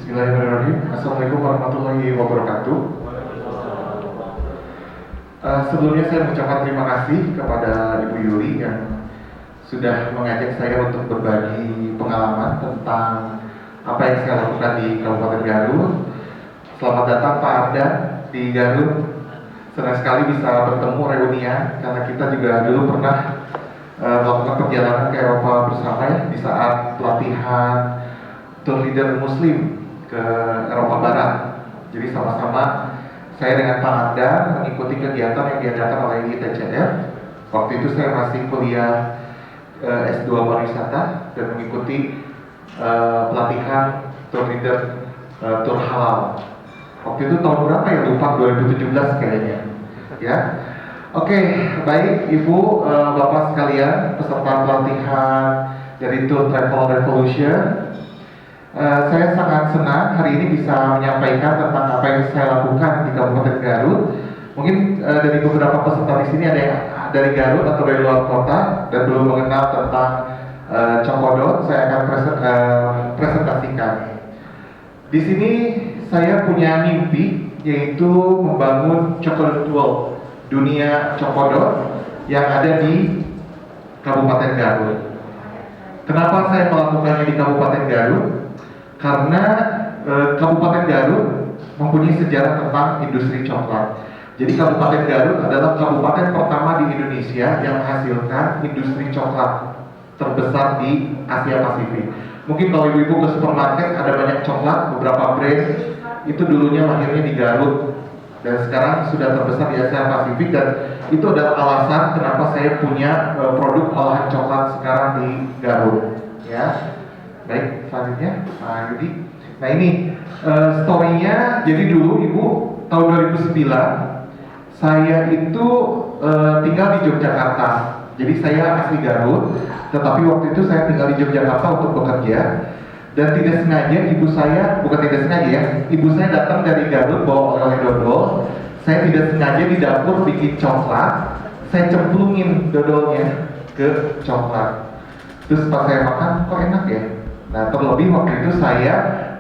Bismillahirrahmanirrahim. Assalamualaikum warahmatullahi wabarakatuh. Sebelumnya saya mengucapkan terima kasih kepada Ibu Yuli yang sudah mengajak saya untuk berbagi pengalaman tentang apa yang saya lakukan di Kabupaten Garut. Selamat datang Pak Arda di Garut. Senang sekali bisa bertemu reunian karena kita juga dulu pernah melakukan perjalanan ke Eropa bersama ya, di saat pelatihan tour leader Muslim ke Eropa Barat. Jadi sama-sama saya dengan Pak Arda mengikuti kegiatan yang diadakan oleh ITCF. Waktu itu saya masih kuliah S2 pariwisata dan mengikuti pelatihan tour leader tour halal. Waktu itu tahun berapa ya, lupa, 2017 kayaknya ya. Oke, baik Ibu, Bapak sekalian, peserta pelatihan dari Tour Travel Revolution. Saya sangat senang hari ini bisa menyampaikan tentang apa yang saya lakukan di Kabupaten Garut. Mungkin dari beberapa peserta di sini ada yang dari Garut atau dari luar kota dan belum mengenal tentang Cokodot. Saya akan presentasikan. Di sini saya punya mimpi, yaitu membangun Cokodot World, dunia Cokodot yang ada di Kabupaten Garut. Kenapa saya melakukannya di Kabupaten Garut? Karena Kabupaten Garut mempunyai sejarah tentang industri coklat. Jadi Kabupaten Garut adalah kabupaten pertama di Indonesia yang menghasilkan industri coklat terbesar di Asia Pasifik. Mungkin kalau ibu-ibu ke supermarket ada banyak coklat, beberapa brand itu dulunya lahirnya di Garut dan sekarang sudah terbesar di Asia Pasifik, dan itu adalah alasan kenapa saya punya produk olahan coklat sekarang di Garut. Ya. Baik, selanjutnya Pak Yudi. Nah ini story-nya, jadi dulu Ibu tahun 2009 saya itu tinggal di Yogyakarta. Jadi saya asli Garut, tetapi waktu itu saya tinggal di Yogyakarta untuk bekerja. Dan tidak sengaja ibu saya, bukan tidak sengaja ya, ibu saya datang dari Garut bawa oleh dodol. Saya tidak sengaja di dapur bikin coklat, saya cemplungin dodolnya ke coklat. Terus pas saya makan, kok enak ya? Nah, terlebih waktu itu saya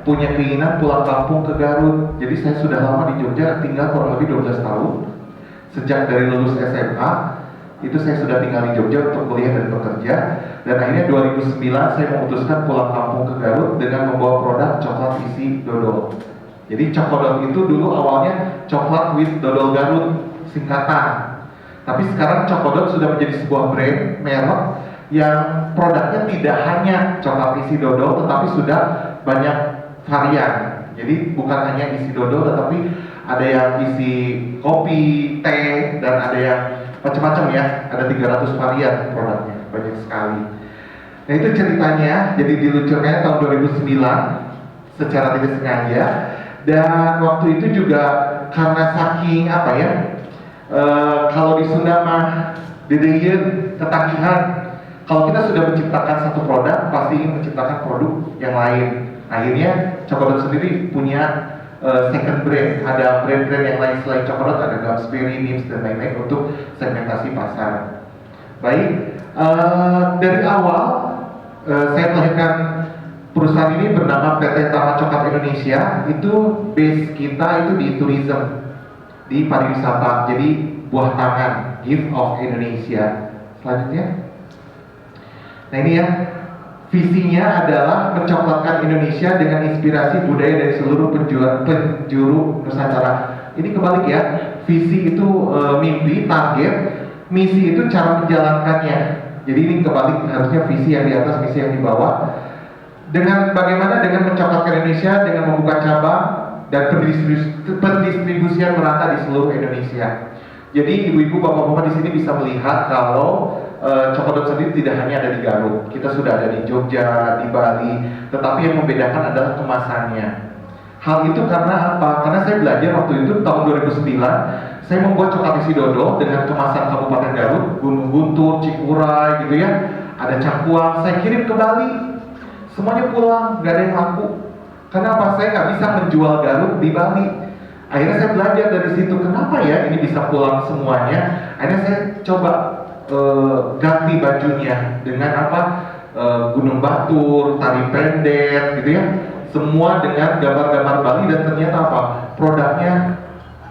punya keinginan pulang kampung ke Garut. Jadi saya sudah lama di Jogja, tinggal kurang lebih 12 tahun. Sejak dari lulus SMA, itu saya sudah tinggal di Jogja untuk kuliah dan bekerja. Dan akhirnya 2009 saya memutuskan pulang kampung ke Garut dengan membawa produk coklat isi dodol. Jadi Cokodot itu dulu awalnya coklat with dodol Garut, singkatan. Tapi sekarang Cokodot sudah menjadi sebuah brand, merek, yang produknya tidak hanya coklat isi dodol, tetapi sudah banyak varian. Jadi bukan hanya isi dodol, tetapi ada yang isi kopi, teh, dan ada yang macam-macam ya. Ada 300 varian produknya, banyak sekali. Nah itu ceritanya, jadi diluncurkannya tahun 2009 secara tidak sengaja. Dan waktu itu juga karena saking apa ya, kalau di Sunda mah dedeyeun ketagihan. Kalau kita sudah menciptakan satu produk, pasti ingin menciptakan produk yang lain. Akhirnya Cokodot sendiri punya second brand. Ada brand-brand yang lain selain Cokodot, ada Gumsberry, Nips, dan lain-lain untuk segmentasi pasar. Baik, dari awal saya melahirkan perusahaan ini bernama PT Taman Coklat Indonesia. Itu base kita itu di tourism, di pariwisata. Jadi buah tangan, gift of Indonesia. Selanjutnya. Nah ini ya, visinya adalah mencoklatkan Indonesia dengan inspirasi budaya dari seluruh penjuru Nusantara. Ini kebalik ya, visi itu mimpi, target, misi itu cara menjalankannya. Jadi ini kebalik, harusnya visi yang di atas, misi yang di bawah. Dengan bagaimana dengan mencoklatkan Indonesia dengan membuka cabang dan pendistribusian merata di seluruh Indonesia. Jadi ibu-ibu, bapak-bapak di sini bisa melihat kalau Cokodot sendiri tidak hanya ada di Garut, kita sudah ada di Jogja, di Bali, tetapi yang membedakan adalah kemasannya. Hal itu karena apa? Karena saya belajar waktu itu tahun 2009, saya membuat coklat isi dodol dengan kemasan Kabupaten Garut, Gunung Guntur, Cikuray gitu ya, ada Cangkuang, saya kirim ke Bali, semuanya pulang, nggak ada yang laku. Kenapa? Saya nggak bisa menjual Garut di Bali. Akhirnya saya belajar dari situ, kenapa ya ini bisa pulang semuanya. Akhirnya saya coba ganti bajunya dengan apa, gunung batur, tari pendek gitu ya. semua dengan gambar-gambar Bali, dan ternyata apa? Produknya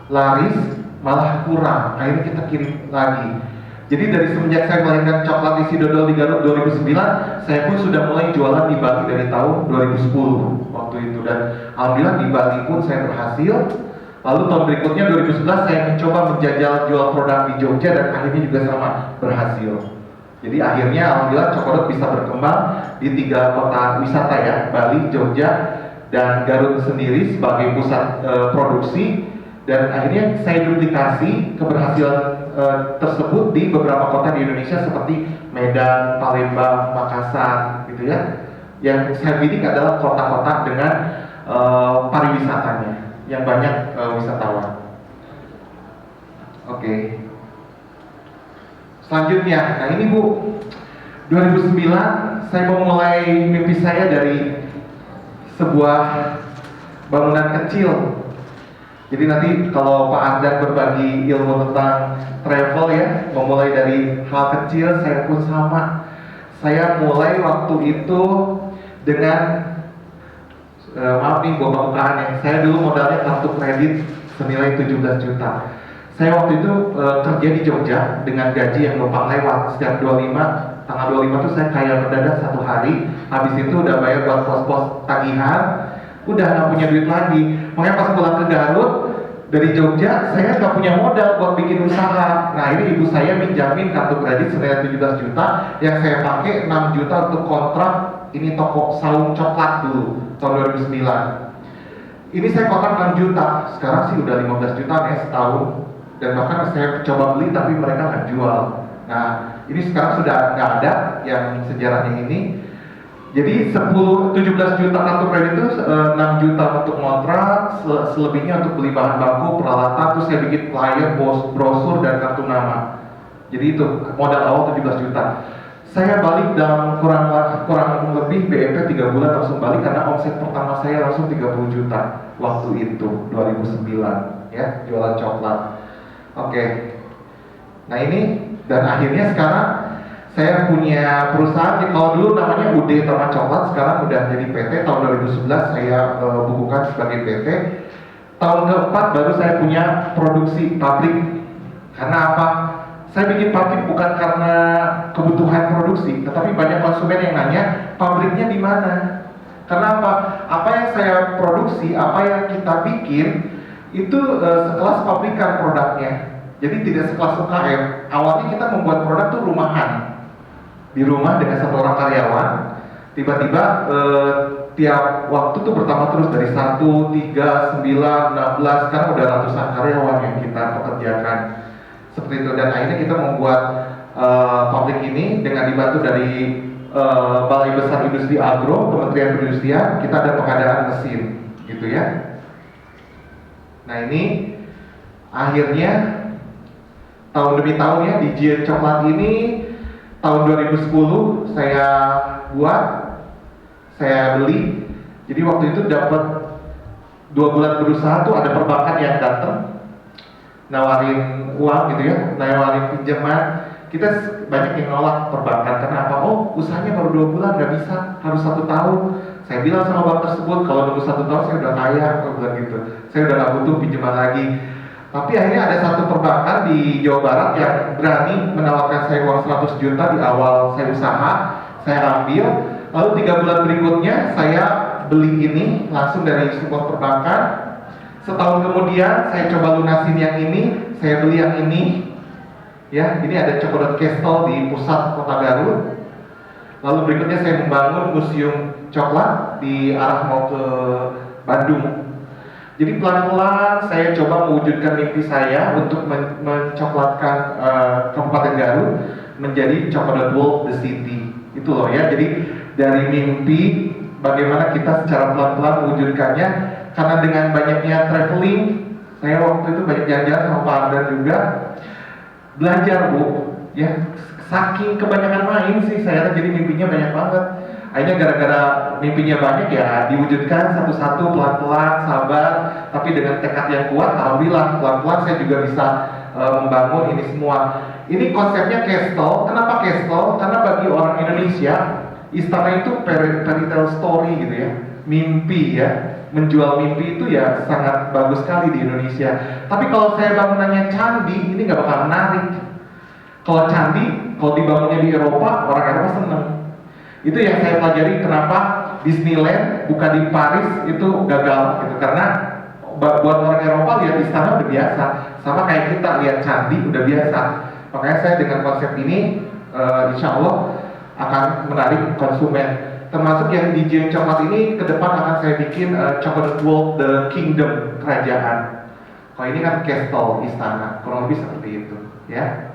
laris, malah kurang. Akhirnya kita kirim lagi. Jadi dari semenjak saya melahirkan coklat isi dodol di Garut 2009, saya pun sudah mulai jualan di Bali dari tahun 2010 waktu itu, dan alhamdulillah di Bali pun saya berhasil. Lalu tahun berikutnya 2011 saya mencoba menjajal jual produk di Jogja, dan akhirnya juga sama, berhasil. Jadi akhirnya alhamdulillah Cokodot bisa berkembang di 3 kota wisata ya, Bali, Jogja, dan Garut sendiri sebagai pusat produksi. Dan akhirnya saya duplikasi keberhasilan tersebut di beberapa kota di Indonesia seperti Medan, Palembang, Makassar, gitu ya. Yang saya bidik adalah kota-kota dengan pariwisatanya yang banyak wisatawan. Oke. Selanjutnya, nah ini Bu, 2009 saya memulai mimpi saya dari sebuah bangunan kecil. Jadi nanti kalau Pak Ardan berbagi ilmu tentang travel ya, memulai dari hal kecil, saya pun sama. Saya mulai waktu itu dengan maaf nih buka-bukaan ya, saya dulu modalnya kartu kredit senilai 17 juta. Saya waktu itu kerja di Jogja dengan gaji yang numpang lewat. Setiap 25, tanggal 25 itu saya kaya mendadak 1 hari. Habis itu udah bayar buat pos-pos tagihan, udah nggak punya duit lagi. Makanya pas pulang ke Garut dari Jogja, saya nggak punya modal buat bikin usaha. Nah ini ibu saya minjamin kartu kredit senilai 17 juta, yang saya pakai 6 juta untuk kontrak ini toko saung coklat dulu tahun 2009. Ini saya kontrak 6 juta, sekarang sih udah 15 juta ya setahun. Dan bahkan saya coba beli tapi mereka nggak jual. Nah ini sekarang sudah nggak ada yang sejarahnya ini. Jadi 17 juta kartu kredit itu 6 juta untuk kontrak, selebihnya untuk beli bahan baku, peralatan, terus saya bikin flyer, brosur, dan kartu nama. Jadi itu modal awal 17 juta. Saya balik dalam kurang lebih BEP 3 bulan langsung balik, karena omset pertama saya langsung 30 juta waktu itu 2009 ya, jualan coklat. Oke. Nah ini, dan akhirnya sekarang saya punya perusahaan, kalau dulu namanya UD Taman Coklat, sekarang udah jadi PT. Tahun 2011 saya bukukan sebagai PT. Tahun keempat baru saya punya produksi pabrik. Karena apa? Saya bikin pabrik bukan karena kebutuhan produksi, tetapi banyak konsumen yang nanya, pabriknya di mana? Karena apa? Apa yang saya produksi, apa yang kita bikin, itu sekelas pabrikan produknya. Jadi tidak sekelas UKM. Awalnya kita membuat produk tuh rumahan, di rumah dengan 1 orang karyawan. Tiba-tiba tiap waktu tuh bertambah terus dari 1, 3, 9, 16, sekarang udah ratusan karyawan yang kita pekerjakan seperti itu. Dan akhirnya kita membuat pabrik ini dengan dibantu dari Balai Besar Industri Agro, Kementerian Perindustrian. Kita ada pengadaan mesin gitu ya. Nah ini akhirnya tahun demi tahun ya, di Giant Coklat ini tahun 2010 saya buat, saya beli. Jadi waktu itu dapat 2 bulan berusaha tuh ada perbankan yang datang nawarin uang gitu ya, nawarin pinjaman. Kita banyak yang nolak perbankan, karena apa? Oh usahanya baru 2 bulan, nggak bisa, harus 1 tahun. Saya bilang sama bank tersebut, kalau nunggu 1 tahun saya udah kaya, aku bilang gitu. Saya udah nggak butuh pinjaman lagi. Tapi akhirnya ada satu perbankan di Jawa Barat yang berani menawarkan saya uang 100 juta di awal saya usaha. Saya ambil, lalu 3 bulan berikutnya saya beli ini langsung dari sebuah perbankan. Setahun kemudian saya coba lunasin yang ini, saya beli yang ini. Ya, ini ada Cokodot Castle di pusat kota Garut. Lalu berikutnya saya membangun museum coklat di arah mau ke Bandung. Jadi pelan-pelan saya coba mewujudkan mimpi saya untuk mencoklatkan Kabupaten Garut menjadi Cokodot World the City. Itu loh ya. Jadi dari mimpi bagaimana kita secara pelan-pelan mewujudkannya, karena dengan banyaknya traveling, saya waktu itu banyak jalan-jalan sama Pak Ardan juga, belajar Bu, ya saking kebanyakan main sih saya, jadi mimpinya banyak banget. Akhirnya gara-gara mimpinya banyak ya diwujudkan satu-satu, pelan-pelan, sabar, tapi dengan tekad yang kuat, alhamdulillah pelan-pelan saya juga bisa membangun ini semua. Ini konsepnya castle. Kenapa castle? Karena bagi orang Indonesia, istana itu fairy tale story gitu ya. mimpi ya, menjual mimpi itu ya sangat bagus sekali di Indonesia. Tapi kalau saya bangunannya candi, ini nggak bakal menarik. Kalau candi, kalau dibangunnya di Eropa, orang Eropa seneng. Itu yang saya pelajari kenapa Disneyland bukan di Paris itu gagal gitu, karena buat orang Eropa lihat istana udah biasa, sama kayak kita lihat candi udah biasa. Makanya saya dengan konsep ini insya Allah akan menarik konsumen. Termasuk yang di Giant Coklat ini ke depan akan saya bikin Chocolate World the Kingdom, kerajaan. Kalau ini kan castle, istana, kurang lebih seperti itu ya.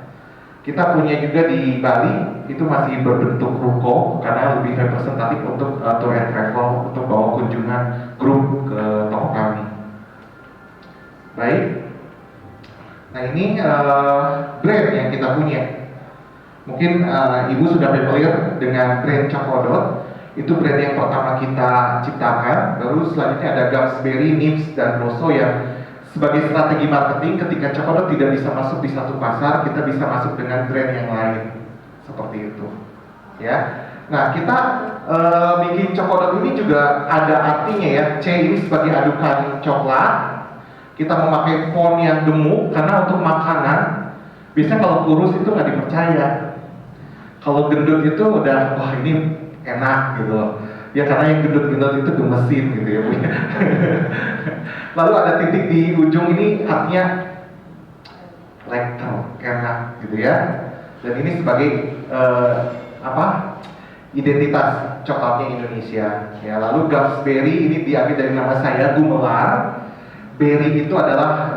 Kita punya juga di Bali, itu masih berbentuk ruko karena lebih representatif untuk tour and travel, untuk bawa kunjungan grup ke toko kami. Baik, nah ini brand yang kita punya. Mungkin Ibu sudah familiar dengan brand Chokodot. Itu brand yang pertama kita ciptakan. Baru selanjutnya ada Gumsberry, Nibs, dan Rosso yang sebagai strategi marketing. Ketika Chokodot tidak bisa masuk di satu pasar, kita bisa masuk dengan brand yang lain. Seperti itu ya. Nah, kita bikin Chokodot ini juga ada artinya ya. C ini sebagai adukan coklat. Kita memakai font yang gemuk karena untuk makanan biasanya kalau kurus itu nggak dipercaya. Kalau gendut itu udah, wah ini enak gitu. Ya karena yang gendut-gendut itu gemesin gitu ya Bu. Lalu ada titik di ujung ini artinya lekter, enak gitu ya. Dan ini sebagai identitas coklatnya Indonesia. Ya, lalu Gumsberry ini diambil dari nama saya, Gumelar. Berry itu adalah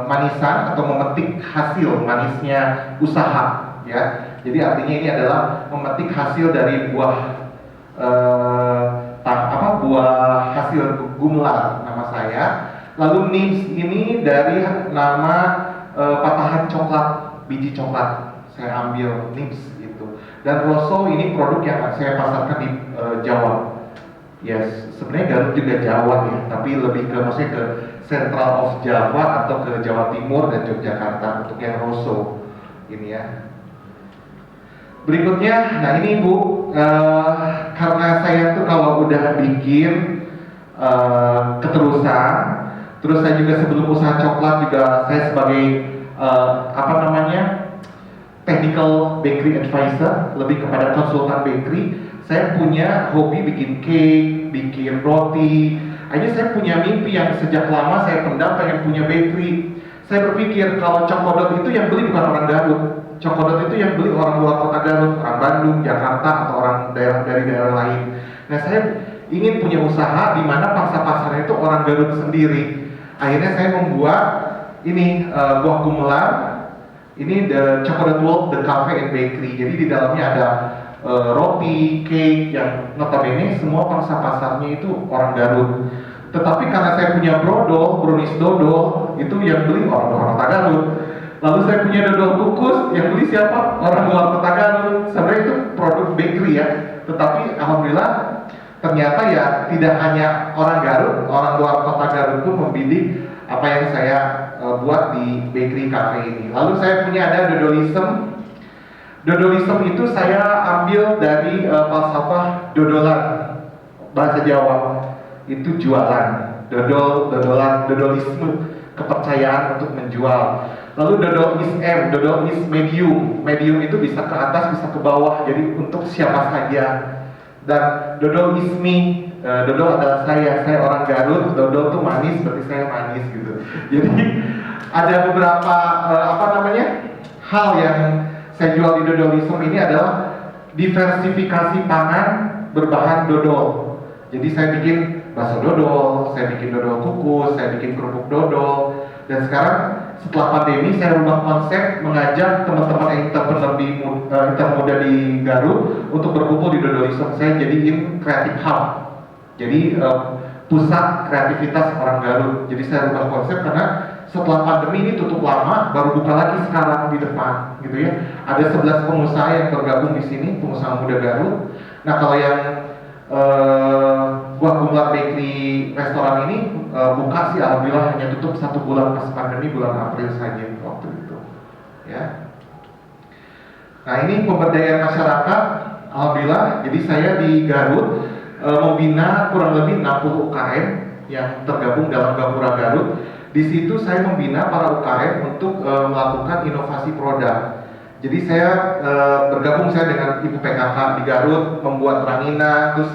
manisan atau memetik hasil manisnya usaha ya. Jadi artinya ini adalah memetik hasil dari buah buah hasil Gumelar, nama saya. Lalu Nibs ini dari nama patahan coklat, biji coklat, saya ambil Nibs itu. Dan Rosso ini produk yang saya pasarkan di Jawa. Yes, sebenarnya Garut juga Jawa ya, tapi lebih ke maksudnya ke Central of Java atau ke Jawa Timur dan Yogyakarta untuk yang Rosso ini ya. Berikutnya, nah ini Bu, karena saya tuh kalau udah bikin keterusan, terus saya juga sebelum usaha coklat juga saya sebagai technical bakery advisor, lebih kepada konsultan bakery. Saya punya hobi bikin cake, bikin roti. Akhirnya saya punya mimpi yang sejak lama saya pendam pengen punya bakery. Saya berpikir kalau Chokodot itu yang beli bukan orang Garut. Chokodot itu yang beli orang luar kota Garut, orang Bandung, Jakarta, atau orang dari daerah lain. Nah, saya ingin punya usaha di mana pangsa pasarnya itu orang Garut sendiri. Akhirnya saya membuat ini buah Gumelar. Ini the Chocolate World, the Cafe and Bakery. Jadi di dalamnya ada roti, cake yang notabene semua pangsa pasarnya itu orang Garut. Tetapi karena saya punya brodol, brownies dodol, itu yang beli orang kota Garut. Lalu saya punya dodol kukus, yang beli siapa? Orang luar kota Garut. Sebenarnya itu produk bakery ya. Tetapi alhamdulillah ternyata ya tidak hanya orang Garut, orang luar kota Garut pun membidik apa yang saya buat di bakery cafe ini. Lalu saya punya ada dodolism. Dodolism itu saya ambil dari falsafah dodolan, bahasa Jawa itu jualan, dodolan, dodolisme, kepercayaan untuk menjual. Lalu dodol is M, dodol is medium, medium itu bisa ke atas, bisa ke bawah, jadi untuk siapa saja. Dan dodol is me, dodol adalah saya orang Garut, dodol tuh manis, berarti saya manis gitu. Jadi ada beberapa hal yang saya jual di dodolism ini adalah diversifikasi pangan berbahan dodol. Jadi saya bikin bakso dodol, saya bikin dodol kukus, saya bikin kerupuk dodol. Dan sekarang setelah pandemi saya ubah konsep, mengajak teman-teman entrepreneur muda di Garut untuk berkumpul di dodolism. Saya jadiin creative hub. Jadi pusat kreativitas orang Garut. Jadi saya ubah konsep karena setelah pandemi ini tutup lama, baru buka lagi sekarang di depan, gitu ya. Ada 11 pengusaha yang tergabung di sini, pengusaha muda Garut. Nah, kalau yang Buah Gumelar Bakery restoran ini buka sih alhamdulillah hanya tutup 1 bulan pas pandemi, bulan April saja waktu itu, ya. Nah, ini pemberdayaan masyarakat, alhamdulillah. Jadi saya di Garut membina kurang lebih 60 UKM yang tergabung dalam Gapura Garut. Di situ saya membina para UKM untuk melakukan inovasi produk. Jadi saya bergabung dengan Ibu PKK di Garut, membuat ranginang, terus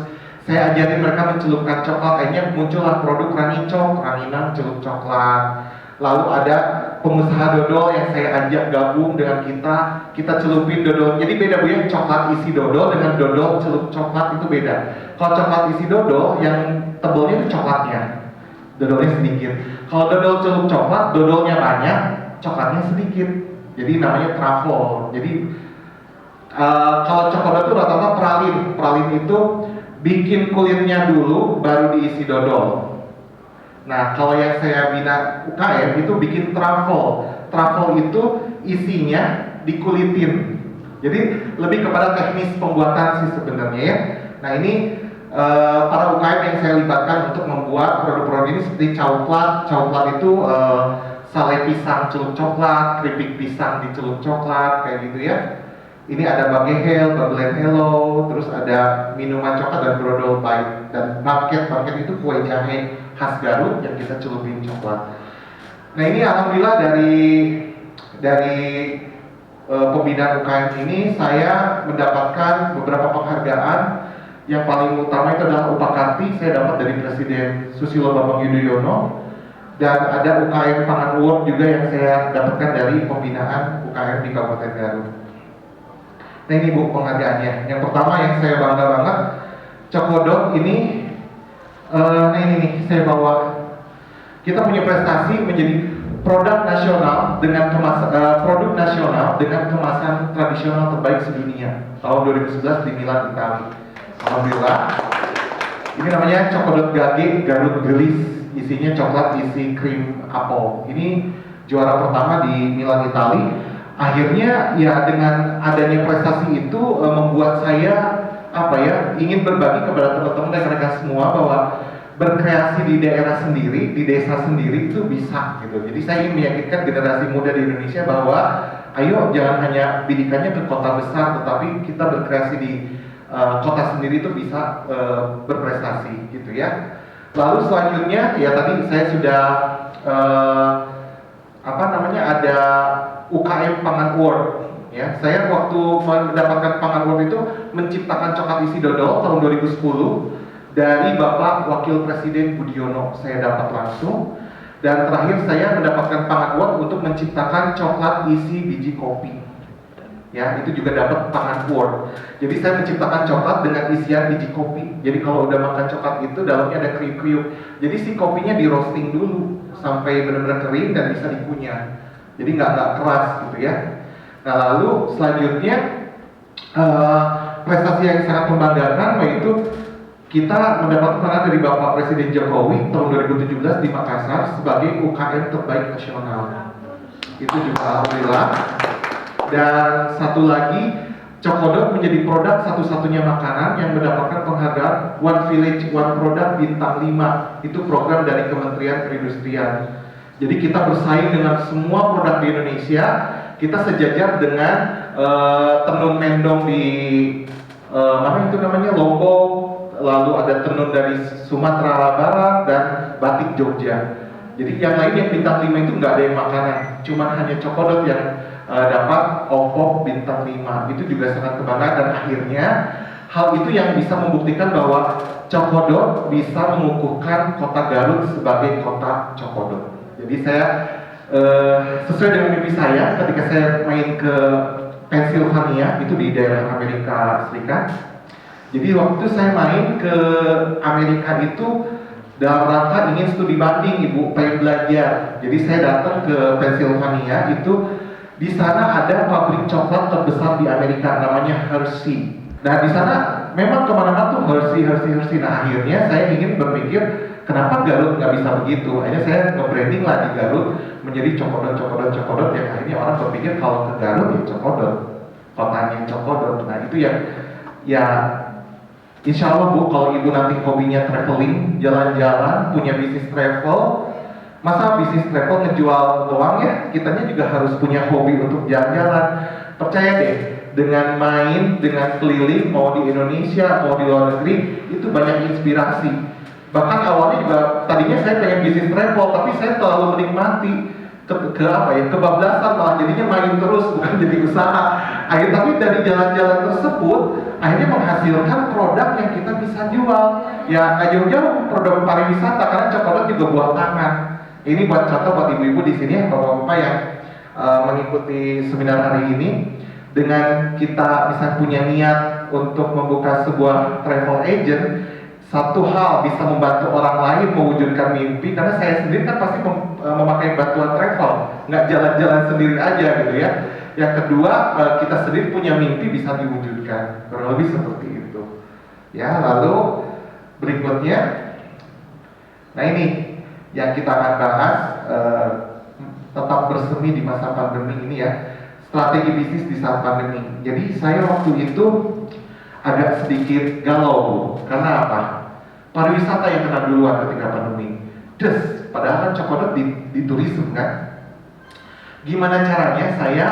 saya ajarin mereka mencelupkan coklat. Akhirnya muncullah produk rangincok, ranginang celup coklat. Lalu ada pengusaha dodol yang saya ajak gabung dengan kita celupin dodol. Jadi beda Bu ya, coklat isi dodol dengan dodol celup coklat itu beda. Kalau coklat isi dodol yang tebelnya itu coklatnya, dodolnya sedikit. Kalau dodol celup coklat, dodolnya banyak, coklatnya sedikit. Jadi namanya truffle. Jadi kalau coklat itu rata-rata pralin. Pralin itu bikin kulitnya dulu, baru diisi dodol. Nah, kalau yang saya bina UKM itu bikin truffle. Truffle itu isinya dikulitin. Jadi lebih kepada teknis pembuatan sih sebenarnya ya. Nah ini para UKM yang saya libatkan untuk membuat produk-produk ini seperti coklat. Coklat itu sale pisang celup coklat, keripik pisang dicelup coklat kayak gitu ya. Ini ada bagehel, bagelen hello, terus ada minuman coklat dan brodol pahit, dan market itu kue jahe khas Garut yang kita celupin coklat. Nah ini alhamdulillah dari pembinaan UKM ini saya mendapatkan beberapa penghargaan. Yang paling utama itu adalah Upakarti, saya dapat dari Presiden Susilo Bambang Yudhoyono, dan ada UKM Pangan Award juga yang saya dapatkan dari pembinaan UKM di Kabupaten Garut. Nah ini Bu penghargaannya. Yang pertama yang saya bangga banget, Cokodot ini, nah ini nih saya bawa. Kita punya prestasi menjadi produk nasional dengan kemasan tradisional terbaik sedunia tahun 2011 di Milan, Italia. Alhamdulillah. Ini namanya Cokodot Gage Garut Gelis, isinya coklat isi krim apel. Ini juara pertama di Milan, Italia. Akhirnya ya dengan adanya prestasi itu membuat saya ingin berbagi kepada teman-teman dan mereka semua bahwa berkreasi di daerah sendiri, di desa sendiri itu bisa gitu. Jadi saya ingin meyakinkan generasi muda di Indonesia bahwa ayo jangan hanya bidikannya ke kota besar, tetapi kita berkreasi di kota sendiri itu bisa berprestasi gitu ya. Lalu selanjutnya ya tadi saya sudah ada UKM Pangan Award ya. Saya waktu mendapatkan Pangan Award itu menciptakan coklat isi dodol tahun 2010 dari Bapak Wakil Presiden Budiono, saya dapat langsung. Dan terakhir saya mendapatkan Pangan Award untuk menciptakan coklat isi biji kopi. Ya, itu juga dapat Pangan Award. Jadi saya menciptakan coklat dengan isian biji kopi. Jadi kalau udah makan coklat itu dalamnya ada kriuk-kriuk. Jadi si kopinya di roasting dulu sampai benar-benar kering dan bisa dikunyah. Jadi nggak keras gitu ya. Nah lalu selanjutnya prestasi yang sangat membanggakan yaitu kita mendapat penghargaan dari Bapak Presiden Jokowi tahun 2017 di Makassar sebagai UKM terbaik nasional. Itu juga alhamdulillah. Dan satu lagi, Cokodot menjadi produk satu-satunya makanan yang mendapatkan penghargaan One Village One Product bintang 5. Itu program dari Kementerian Perindustrian. Jadi kita bersaing dengan semua produk di Indonesia. Kita sejajar dengan tenun mendong di mana itu namanya Lombok, lalu ada tenun dari Sumatera Barat dan batik Jogja. Jadi yang lain yang bintang 5 itu nggak ada yang makanan, cuma hanya Cokodot yang dapat OPOP bintang 5. Itu juga sangat kebanggaan dan akhirnya hal itu yang bisa membuktikan bahwa Cokodot bisa mengukuhkan kota Garut sebagai kota Cokodot. Jadi saya sesuai dengan mimpi saya ketika saya main ke Pennsylvania, itu di daerah Amerika Serikat. Jadi waktu saya main ke Amerika itu dalam rangka ingin studi banding, Ibu, pengen belajar. Jadi saya datang ke Pennsylvania, itu di sana ada pabrik coklat terbesar di Amerika, namanya Hershey. Nah di sana memang kemana-mana tuh Hershey. Nah akhirnya saya ingin berpikir kenapa Garut nggak bisa begitu. Akhirnya saya nge-branding lah di Garut menjadi Cokodot yang akhirnya orang berpikir kalau ke Garut ya Cokodot, kotanya Cokodot. Nah itu yang ya insya Allah Bu, kalau Ibu nanti hobinya traveling, jalan-jalan, punya bisnis travel, masa bisnis travel ngejual doang ya? Kitanya juga harus punya hobi untuk jalan-jalan. Percaya deh, dengan main, dengan keliling, mau di Indonesia, mau di luar negeri, itu banyak inspirasi. Bahkan awalnya juga, tadinya saya pengen bisnis travel, tapi saya terlalu menikmati kebablasan, malah jadinya main terus, bukan jadi usaha. Akhirnya tapi dari jalan-jalan tersebut, akhirnya menghasilkan produk yang kita bisa jual. Ya nggak jauh-jauh produk pariwisata, karena Cokodot juga buat tangan. Ini buat contoh buat ibu-ibu di sini, bapak-bapak yang mengikuti seminar hari ini. Dengan kita bisa punya niat untuk membuka sebuah travel agent, satu hal bisa membantu orang lain mewujudkan mimpi, karena saya sendiri kan pasti memakai bantuan travel, nggak jalan-jalan sendiri aja gitu ya. Yang kedua, kita sendiri punya mimpi bisa diwujudkan, kurang lebih seperti itu. Ya, lalu berikutnya, nah ini yang kita akan bahas, tetap bersemi di masa pandemi ini ya. Strategi bisnis di saat pandemi. Jadi saya waktu itu agak sedikit galau, karena apa? Pariwisata yang kena duluan ketika pandemi. Padahal kan Cokodot di tourism kan. Gimana caranya saya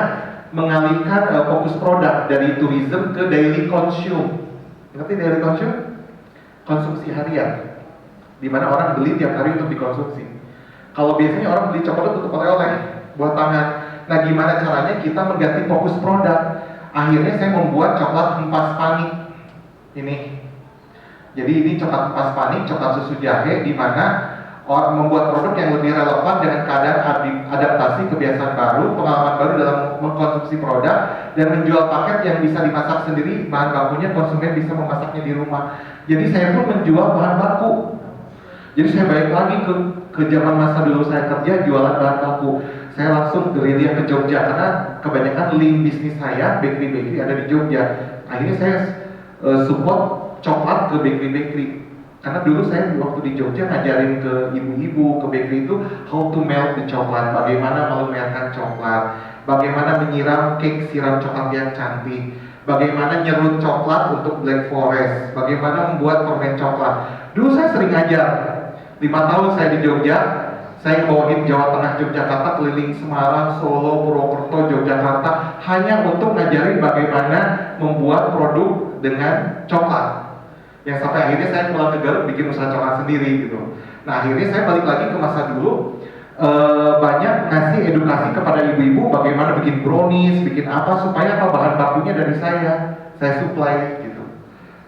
mengalihkan fokus produk dari tourism ke daily consume? Ngerti daily consume? Konsumsi harian, dimana orang beli tiap hari untuk dikonsumsi. Kalau biasanya orang beli Cokodot untuk oleh-oleh, buat tangan. Nah, gimana caranya kita mengganti fokus produk? Akhirnya saya membuat coklat empas panik ini. Jadi ini coklat empas panik, coklat susu jahe, di mana orang membuat produk yang lebih relevan dengan keadaan adaptasi kebiasaan baru, pengalaman baru dalam mengkonsumsi produk, dan menjual paket yang bisa dimasak sendiri, bahan bakunya konsumen bisa memasaknya di rumah. Jadi saya pun menjual bahan baku. Jadi saya balik lagi ke zaman masa dulu saya kerja jualan bahan baku. Saya langsung gerilya ke Jogja, karena kebanyakan link bisnis saya bakery ada di Jogja. Akhirnya saya support coklat ke bakery, karena dulu saya waktu di Jogja ngajarin ke ibu-ibu ke bakery itu how to melt the coklat, bagaimana melumerkan coklat, bagaimana menyiram cake siram coklat yang cantik, bagaimana nyerut coklat untuk black forest, bagaimana membuat permen coklat. Dulu saya sering ngajar, 5 tahun saya di Jogja. Saya bawain Jawa Tengah, Yogyakarta, keliling Semarang, Solo, Purwokerto, Yogyakarta, hanya untuk ngajarin bagaimana membuat produk dengan coklat. Yang sampai akhirnya saya pulang ke Garut bikin usaha coklat sendiri gitu. Nah, akhirnya saya balik lagi ke masa dulu, banyak ngasih edukasi kepada ibu-ibu bagaimana bikin brownies, bikin apa, supaya apa, bahan bakunya dari saya supply gitu.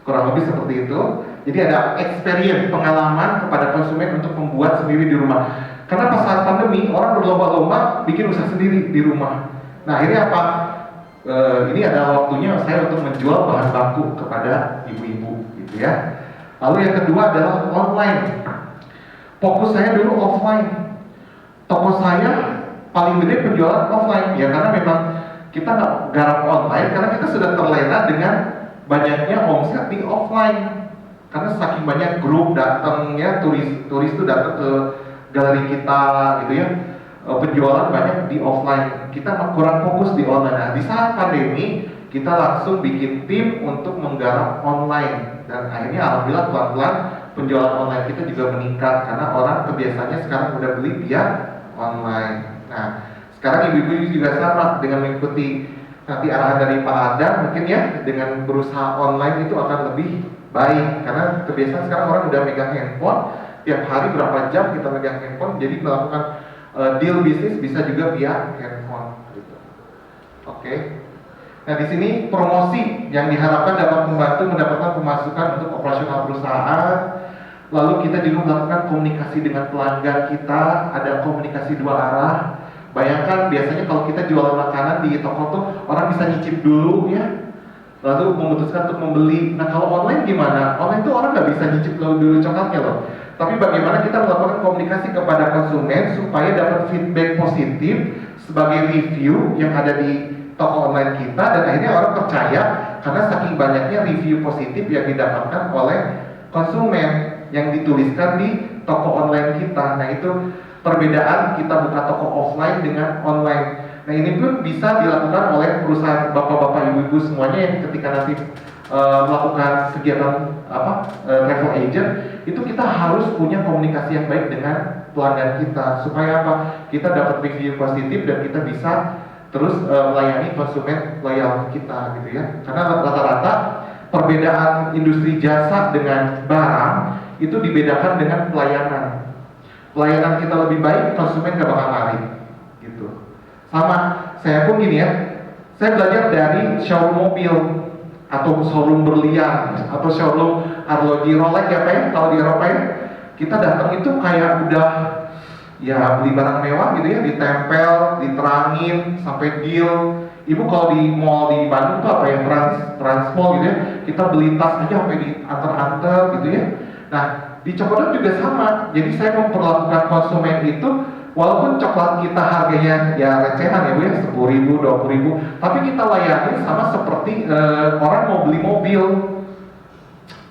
Kurang lebih seperti itu. Jadi ada experience, pengalaman kepada konsumen untuk membuat sendiri di rumah. Karena pas saat pandemi, orang berlomba-lomba bikin usaha sendiri di rumah. Nah, akhirnya apa? Ini adalah waktunya saya untuk menjual bahan baku kepada ibu-ibu gitu ya. Lalu yang kedua adalah online. Fokus saya dulu offline. Toko saya paling gede penjualan offline ya, karena memang kita nggak garap online karena kita sudah terlena dengan banyaknya omset di offline. Karena saking banyak grup datang ya, turis itu datang ke galeri kita gitu ya, penjualan banyak di offline, kita kurang fokus di online. Nah, di saat pandemi kita langsung bikin tim untuk menggarap online, dan akhirnya alhamdulillah pelan-pelan penjualan online kita juga meningkat karena orang kebiasaannya sekarang udah beli via online. Nah, sekarang ibu-ibu juga sama dengan mengikuti nanti arahan dari Pak Adam mungkin ya, dengan berusaha online itu akan lebih baik karena kebiasaan sekarang orang udah megang handphone tiap hari berapa jam kita megang handphone, jadi melakukan deal bisnis bisa juga via handphone gitu. Oke. Nah, di sini promosi yang diharapkan dapat membantu mendapatkan pemasukan untuk operasional perusahaan. Lalu kita juga melakukan komunikasi dengan pelanggan kita, ada komunikasi 2 arah. Bayangkan biasanya kalau kita jualan makanan di toko tuh orang bisa nyicip dulu ya, lalu memutuskan untuk membeli. Nah, kalau online gimana? Online tuh orang nggak bisa nyicip dulu coklatnya loh. Tapi bagaimana kita melakukan komunikasi kepada konsumen supaya dapat feedback positif sebagai review yang ada di toko online kita, dan akhirnya orang percaya karena saking banyaknya review positif yang didapatkan oleh konsumen yang dituliskan di toko online kita. Nah, itu perbedaan kita buka toko offline dengan online. Nah, ini pun bisa dilakukan oleh perusahaan bapak-bapak, ibu-ibu semuanya yang ketika nanti melakukan kegiatan travel agent, itu kita harus punya komunikasi yang baik dengan pelanggan kita supaya apa? Kita dapat review positif dan kita bisa terus melayani konsumen loyal kita gitu ya. Karena rata-rata perbedaan industri jasa dengan barang itu dibedakan dengan pelayanan. Pelayanan kita lebih baik, konsumen gak bakal lari gitu. Sama, saya pun gini ya, saya belajar dari showroom mobil atau showroom berlian atau showroom arloji Rolex ya Pak ya, kalau di Eropa ya, kita datang itu kayak udah ya beli barang mewah gitu ya, ditempel, diterangin sampai deal. Ibu kalau di mall di Bandung tuh apa yang Transmall gitu ya, kita beli tas aja sampai diantar-antar gitu ya. Nah di Cokodot juga sama, jadi saya memperlakukan konsumen itu walaupun coklat kita harganya ya recehan ya Bu ya, 10.000, 20.000, tapi kita layani sama seperti orang mau beli mobil.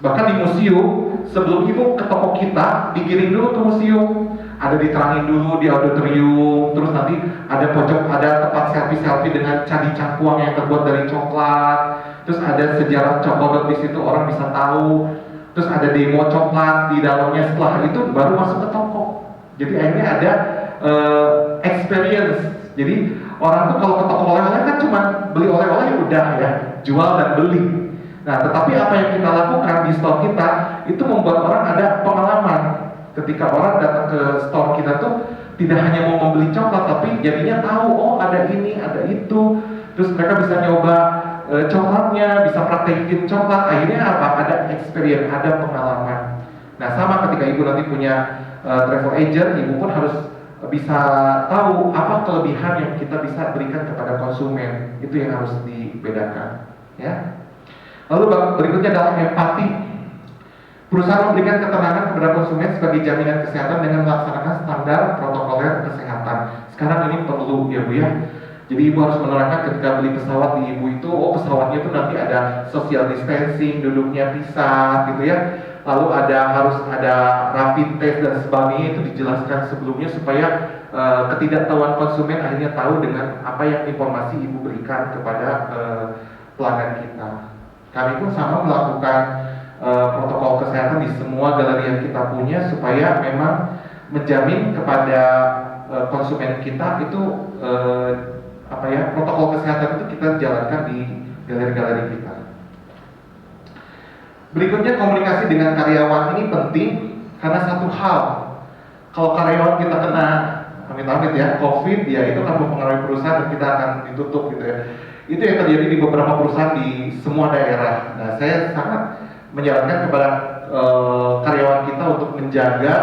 Bahkan di museum, sebelum ibu ke toko kita, digiring dulu ke museum, ada diterangin dulu di auditorium, terus nanti ada pojok, ada tempat selfie dengan candi cangkuang yang terbuat dari coklat, terus ada sejarah Cokodot di situ orang bisa tahu, terus ada demo coklat di dalamnya. Setelah itu baru masuk ke toko. Jadi akhirnya ada experience. Jadi orang tuh kalau ke toko oleh-oleh kan cuma beli oleh-oleh udah ya, jual dan beli. Nah, tetapi apa yang kita lakukan di store kita itu membuat orang ada pengalaman. Ketika orang datang ke store kita tuh tidak hanya mau membeli coklat, tapi jadinya tahu, oh ada ini, ada itu. Terus mereka bisa nyoba coklatnya, bisa praktekin coklat. Akhirnya apa? Ada experience, ada pengalaman. Nah, sama ketika ibu nanti punya travel agent, ibu pun harus bisa tahu apa kelebihan yang kita bisa berikan kepada konsumen. Itu yang harus dibedakan, ya. Lalu berikutnya adalah empati. Perusahaan memberikan ketenangan kepada konsumen sebagai jaminan kesehatan dengan melaksanakan standar protokoler kesehatan. Sekarang ini perlu ya Bu ya. Jadi ibu harus menerangkan ketika beli pesawat di ibu itu, oh pesawatnya itu nanti ada social distancing, duduknya pisah gitu ya. Lalu harus ada rapid test dan sebagainya, itu dijelaskan sebelumnya supaya ketidaktahuan konsumen akhirnya tahu dengan apa yang informasi ibu berikan kepada pelanggan kita. Kami pun sama melakukan protokol kesehatan di semua galeri yang kita punya supaya memang menjamin kepada konsumen kita itu protokol kesehatan itu kita jalankan di galeri-galeri kita. Berikutnya komunikasi dengan karyawan ini penting karena satu hal, kalau karyawan kita kena amit-amit ya COVID ya itu kan mempengaruhi perusahaan dan kita akan ditutup gitu ya. Itu yang terjadi di beberapa perusahaan di semua daerah. Nah, saya sangat menyarankan kepada karyawan kita untuk menjaga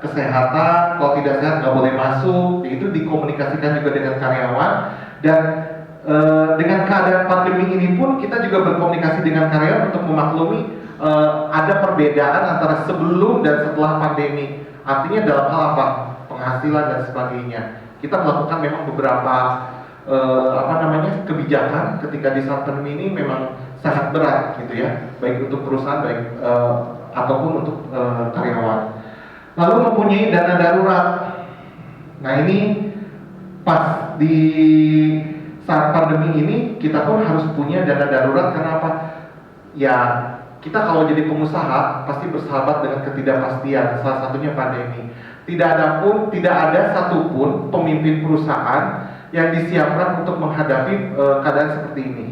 kesehatan. Kalau tidak sehat nggak boleh masuk. Itu dikomunikasikan juga dengan karyawan. Dan dengan keadaan pandemi ini pun kita juga berkomunikasi dengan karyawan untuk memaklumi ada perbedaan antara sebelum dan setelah pandemi. Artinya dalam hal apa? Penghasilan dan sebagainya. Kita melakukan memang beberapa kebijakan ketika di saat pandemi ini memang sangat berat gitu ya, baik untuk perusahaan baik ataupun untuk karyawan. Lalu mempunyai dana darurat. Nah ini pas di saat pandemi ini kita pun harus punya dana darurat. Karena apa? Ya kita kalau jadi pengusaha pasti bersahabat dengan ketidakpastian. Salah satunya pandemi. Tidak ada satupun pemimpin perusahaan yang disiapkan untuk menghadapi keadaan seperti ini.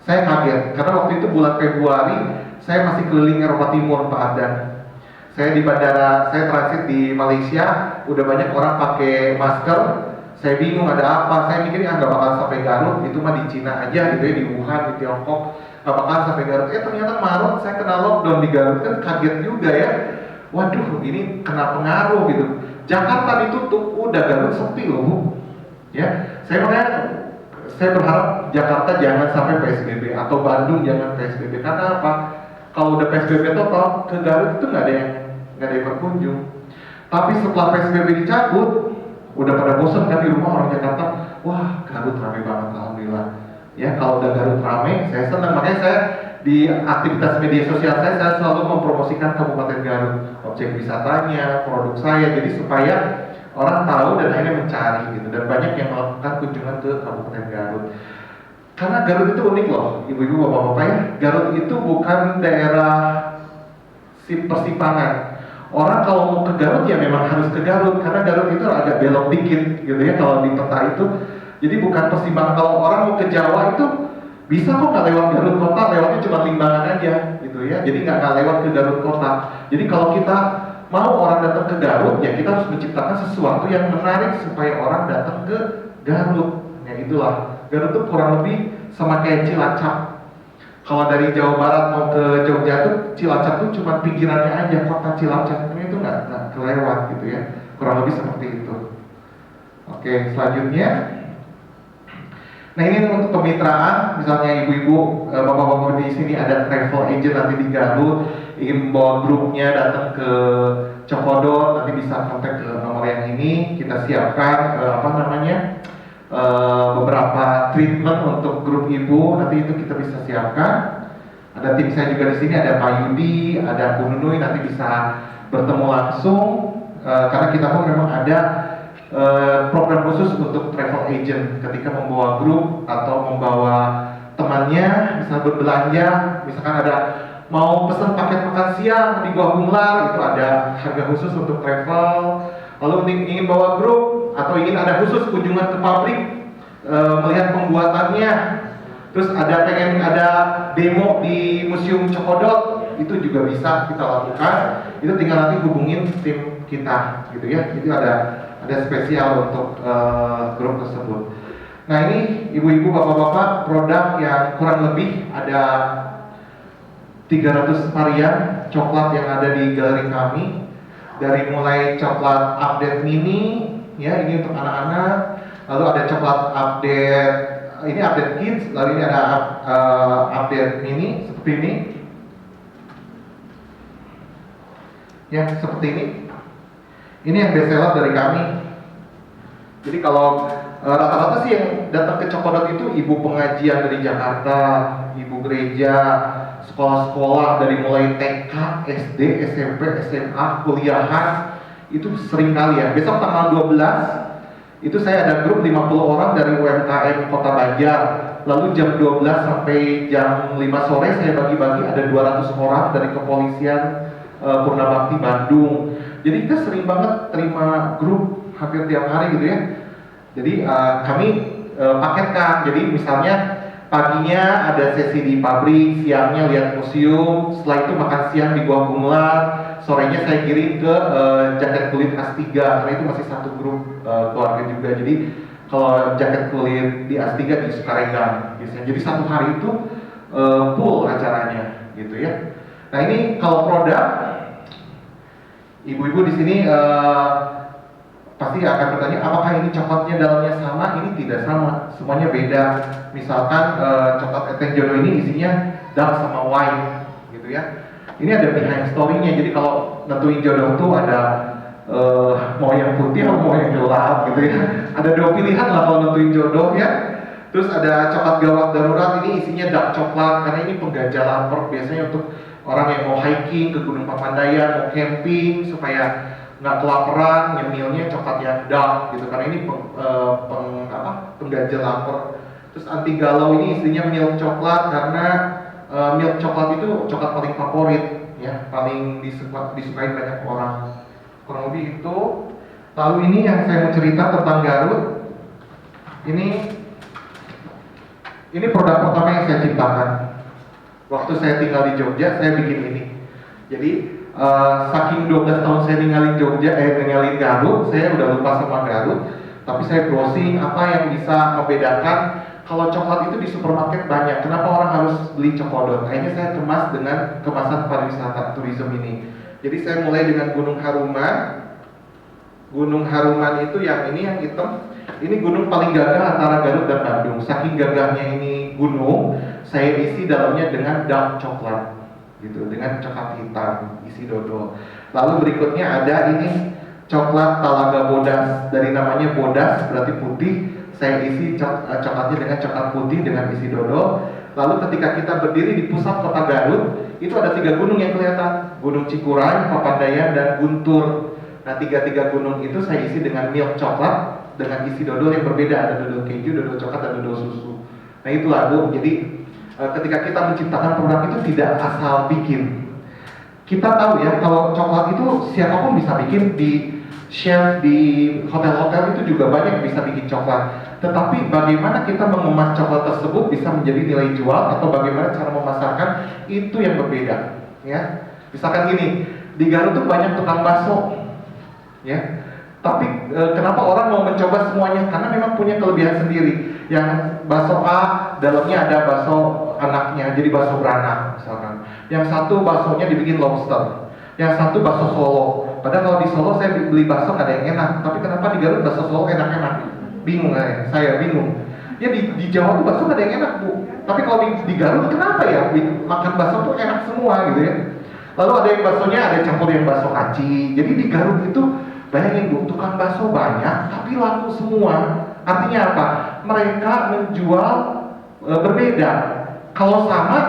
Saya kaget, karena waktu itu bulan Februari, saya masih keliling Eropa Timur, Pak Ardan. Saya di bandara, saya transit di Malaysia, udah banyak orang pakai masker. Saya bingung ada apa, saya mikir nggak bakal sampai Garut, itu mah di Cina aja gitu ya, di Wuhan, di Tiongkok, nggak bakal sampai Garut. Ternyata Maret saya kena lockdown di Garut, kan kaget juga ya. Waduh, ini kena pengaruh gitu. Jakarta ditutup, udah Garut sepi loh. Ya, saya berharap Jakarta jangan sampai PSBB atau Bandung jangan PSBB. Karena apa? Kalau udah PSBB total ke Garut itu nggak ada yang berkunjung. Tapi setelah PSBB dicabut, udah pada bosan kan di rumah orang Jakarta. Wah, Garut rame banget, alhamdulillah. Ya, kalau udah Garut rame, saya senang. Makanya saya di aktivitas media sosial saya selalu mempromosikan Kabupaten Garut, objek wisatanya, produk saya, jadi supaya orang tahu dan akhirnya mencari gitu. Dan banyak yang melakukan kunjungan ke Kabupaten Garut. Karena Garut itu unik loh, ibu-ibu, bapak-bapak ya. Garut itu bukan daerah persimpangan. Orang kalau mau ke Garut ya memang harus ke Garut, karena Garut itu agak belok dikit gitu ya kalau di peta itu. Jadi bukan persimpangan. Kalau orang mau ke Jawa itu bisa kok nggak lewat Garut Kota, lewatnya cuma Limbangan aja gitu ya. Jadi nggak lewat ke Garut Kota. Jadi kalau kita mau orang datang ke Garut, ya kita harus menciptakan sesuatu yang menarik supaya orang datang ke Garut. Ya itulah, Garut itu kurang lebih sama kayak Cilacap. Kalau dari Jawa Barat mau ke Jogja tuh Cilacap tuh cuma pinggirannya aja, kota Cilacap itu nggak kelewat gitu ya, kurang lebih seperti itu. Oke, selanjutnya, nah ini untuk kemitraan, misalnya ibu-ibu, bapak-bapak di sini ada travel agent nanti di Garut, ingin membawa grupnya datang ke Cokodot, nanti bisa kontak ke nomor yang ini, kita siapkan beberapa treatment untuk grup ibu, nanti itu kita bisa siapkan. Ada tim saya juga di sini, ada Pak Yudi, ada Bu Nunui, nanti bisa bertemu langsung karena kita pun memang ada program khusus untuk travel agent ketika membawa grup atau membawa temannya, bisa berbelanja, misalkan ada mau pesan paket makan siang di Gua Gumlar, itu ada harga khusus untuk travel. Lalu ingin bawa grup atau ingin ada khusus kunjungan ke pabrik, melihat pembuatannya, terus pengen ada demo di Museum Cokodot, itu juga bisa kita lakukan. Itu tinggal nanti hubungin tim kita gitu ya. Itu ada spesial untuk grup tersebut. Nah ini ibu-ibu, bapak-bapak, produk yang kurang lebih ada 300 varian coklat yang ada di galeri kami. Dari mulai coklat update mini, ya ini untuk anak-anak. Lalu ada coklat update, ini update kids. Lalu ini ada update mini seperti ini. Ya seperti ini. Ini yang best seller dari kami. Jadi kalau rata-rata sih yang datang ke Cokodot itu ibu pengajian dari Jakarta, ibu gereja, sekolah-sekolah dari mulai TK, SD, SMP, SMA, kuliahan, itu sering kali ya. Besok tanggal 12 itu saya ada grup 50 orang dari UMKM Kota Banjar. Lalu jam 12 sampai jam 5 sore saya bagi-bagi ada 200 orang dari kepolisian Purnabakti Bandung. Jadi kita sering banget terima grup hampir tiap hari gitu ya. Jadi kami paketkan. Jadi misalnya paginya ada sesi di pabrik, siangnya lihat museum, setelah itu makan siang di Gua Gumlar, sorenya saya kirim ke jaket kulit As3 karena itu masih satu grup keluarga juga. Jadi kalau jaket kulit di As3 di Sukaregang biasanya. Jadi satu hari itu full acaranya gitu ya. Nah ini kalau produk, ibu-ibu di sini pasti akan bertanya, apakah ini coklatnya dalamnya sama? Ini tidak sama, semuanya beda. Misalkan coklat Eten Jodoh ini isinya dark sama white gitu ya. Ini ada behind story-nya, jadi kalau nentuin jodoh tuh ada mau yang putih atau mau yang gelap gitu ya. Ada dua pilihan lah kalau nentuin jodoh ya. Terus ada coklat gawat darurat, ini isinya dark coklat karena ini penggajah lapar, biasanya untuk orang yang mau hiking ke Gunung Papandayan, mau camping supaya nggak kelaparan, nyemilnya coklat yang dark gitu karena ini penggajah lapar. Terus anti galau ini isinya milk coklat karena milk coklat itu coklat paling favorit ya, paling disukai banyak orang. Kurang lebih itu. Lalu ini yang saya mau cerita tentang Garut. Ini produk pertama yang saya ciptakan. Waktu saya tinggal di Jogja, saya bikin ini. Jadi saking 12 tahun saya ninggalin Garut, saya udah lupa sama Garut. Tapi saya browsing apa yang bisa membedakan. Kalau coklat itu di supermarket banyak, kenapa orang harus beli Cokodot? Akhirnya saya kemas dengan kemasan pariwisata tourism ini. Jadi saya mulai dengan Gunung Haruman. Gunung Haruman itu yang ini yang hitam. Ini gunung paling gagah antara Garut dan Bandung. Saking gagahnya ini gunung, saya isi dalamnya dengan dark coklat, gitu, dengan coklat hitam, isi dodol. Lalu berikutnya ada ini coklat Talaga Bodas, dari namanya Bodas berarti putih. Saya isi coklatnya dengan coklat putih dengan isi dodol. Lalu ketika kita berdiri di pusat kota Garut, itu ada 3 gunung yang kelihatan, Gunung Cikuray, Papandayan, dan Guntur. Nah, tiga gunung itu saya isi dengan milk coklat dengan isi dodol yang berbeda, ada dodol keju, dodol coklat, dan dodol susu. Nah itulah Bu, jadi ketika kita menciptakan produk itu tidak asal bikin. Kita tahu ya, kalau coklat itu siapapun bisa bikin. Di chef di hotel-hotel itu juga banyak bisa bikin coklat. Tetapi bagaimana kita mengemas coklat tersebut bisa menjadi nilai jual atau bagaimana cara memasarkan itu yang berbeda. Ya, misalkan gini, di Garut tuh banyak tukang bakso, ya. Tapi kenapa orang mau mencoba semuanya? Karena memang punya kelebihan sendiri. Yang bakso A dalamnya ada bakso anaknya, jadi bakso beranak misalkan. Yang satu baksonya dibikin lobster, yang satu bakso Solo. Padahal kalau di Solo saya beli bakso nggak ada yang enak, tapi kenapa di Garut bakso Solo enak-enak? Bingung saya bingung. Ya di Jawa tuh bakso nggak ada yang enak bu, tapi kalau di Garut kenapa ya makan bakso tuh enak semua gitu ya? Lalu ada yang baksonya ada campur yang bakso aci. Jadi di Garut itu bayangin bu, tukang bakso banyak tapi laku semua. Artinya apa? Mereka menjual berbeda. Kalau sama,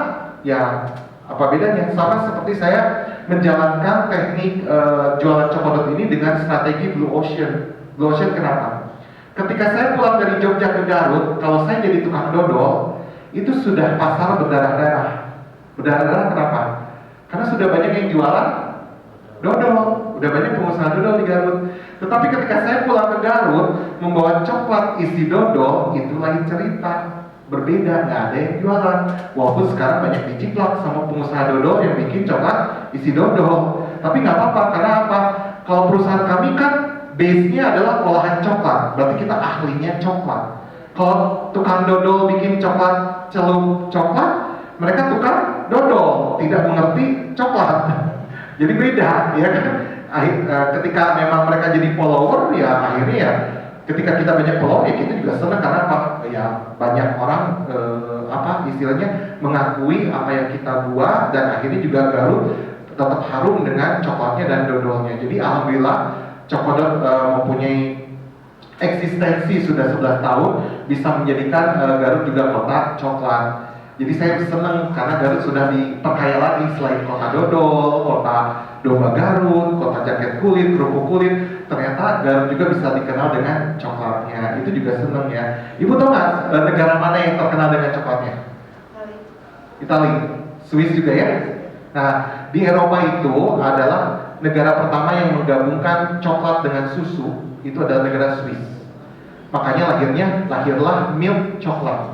ya apa bedanya? Sama seperti saya menjalankan teknik jualan coklat ini dengan strategi Blue Ocean. Blue Ocean kenapa? Ketika saya pulang dari Jogja ke Garut, kalau saya jadi tukang dodol, itu sudah pasar berdarah-darah. Berdarah-darah kenapa? Karena sudah banyak yang jualan dodol, udah banyak pengusaha dodol di Garut. Tetapi ketika saya pulang ke Garut, membawa coklat isi dodol, itu lain cerita. Berbeda, nggak ada yang jualan. Walaupun sekarang banyak diciplak sama pengusaha dodol yang bikin coklat isi dodol. Tapi nggak apa-apa, karena apa? Kalau perusahaan kami kan base-nya adalah olahan coklat, berarti kita ahlinya coklat. Kalau tukang dodol bikin coklat, celup coklat, mereka tukang dodol, tidak mengerti coklat. Jadi beda, ya kan? Ketika memang mereka jadi follower, ya akhirnya ya ketika kita banyak follower ya kita juga senang karena apa? Ya banyak orang istilahnya mengakui apa yang kita buat dan akhirnya juga Garut tetap harum dengan coklatnya dan dodolnya. Jadi alhamdulillah Cokodot mempunyai eksistensi sudah 11 tahun bisa menjadikan Garut juga kota coklat. Jadi saya senang karena Garut sudah diperkaya lagi selain kota dodol, kota domba Garut, kota jaket kulit, kerupuk kulit. Ternyata Garut juga bisa dikenal dengan coklatnya. Itu juga senang ya. Ibu tahu nggak negara mana yang terkenal dengan coklatnya? Itali, Swiss juga ya. Nah di Eropa itu adalah negara pertama yang menggabungkan coklat dengan susu. Itu adalah negara Swiss. Makanya lahirlah milk coklat.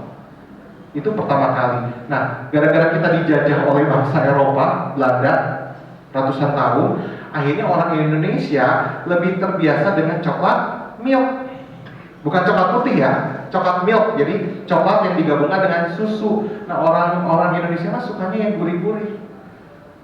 Itu pertama kali. Nah, gara-gara kita dijajah oleh bangsa Eropa, Belanda, ratusan tahun, akhirnya orang Indonesia lebih terbiasa dengan coklat milk. Bukan coklat putih ya, coklat milk. Jadi coklat yang digabungkan dengan susu. Nah, orang Indonesia mah sukanya yang gurih-gurih.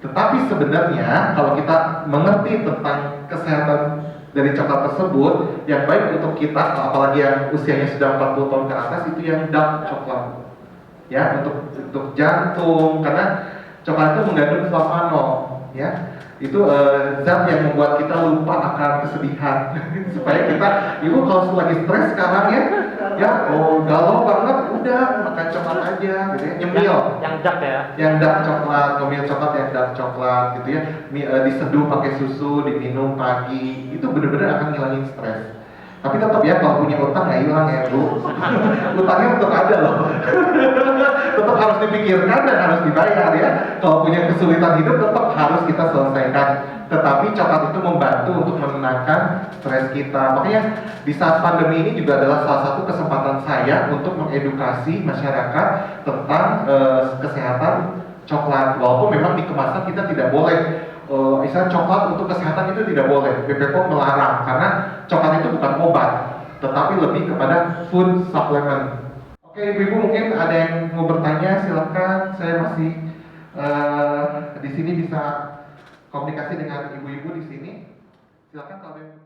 Tetapi sebenarnya kalau kita mengerti tentang kesehatan dari coklat tersebut, yang baik untuk kita, apalagi yang usianya sudah 40 tahun ke atas, itu yang dark coklat. Ya, untuk jantung, karena coklat itu mengandung flavanol, ya. Itu zat yang membuat kita lupa akan kesedihan. Supaya kita, ibu kalau lagi stres sekarang ya galau banget, udah makan coklat aja, gitu ya. Nyemil. Yang dark ya. Yang dark coklat, ngemil coklat yang dark coklat, gitu ya. Diseduh pakai susu, diminum pagi, itu benar-benar akan ngilangin stres. Tapi tetap ya kalau punya utang nggak hilang ya bu. Utangnya untuk ada loh. Tetap harus dipikirkan dan harus dibayar ya. Kalau punya kesulitan hidup tetap harus kita selesaikan. Tetapi coklat itu membantu untuk menenangkan stres kita. Makanya di saat pandemi ini juga adalah salah satu kesempatan saya untuk mengedukasi masyarakat tentang kesehatan coklat. Walaupun memang di kemasan kita tidak boleh. Misalnya coklat untuk kesehatan itu tidak boleh, BPOM melarang karena coklat itu bukan obat, tetapi lebih kepada food supplement. Oke, ibu mungkin ada yang mau bertanya, silakan. Saya masih di sini bisa komunikasi dengan ibu-ibu di sini. Silakan kalau ada yang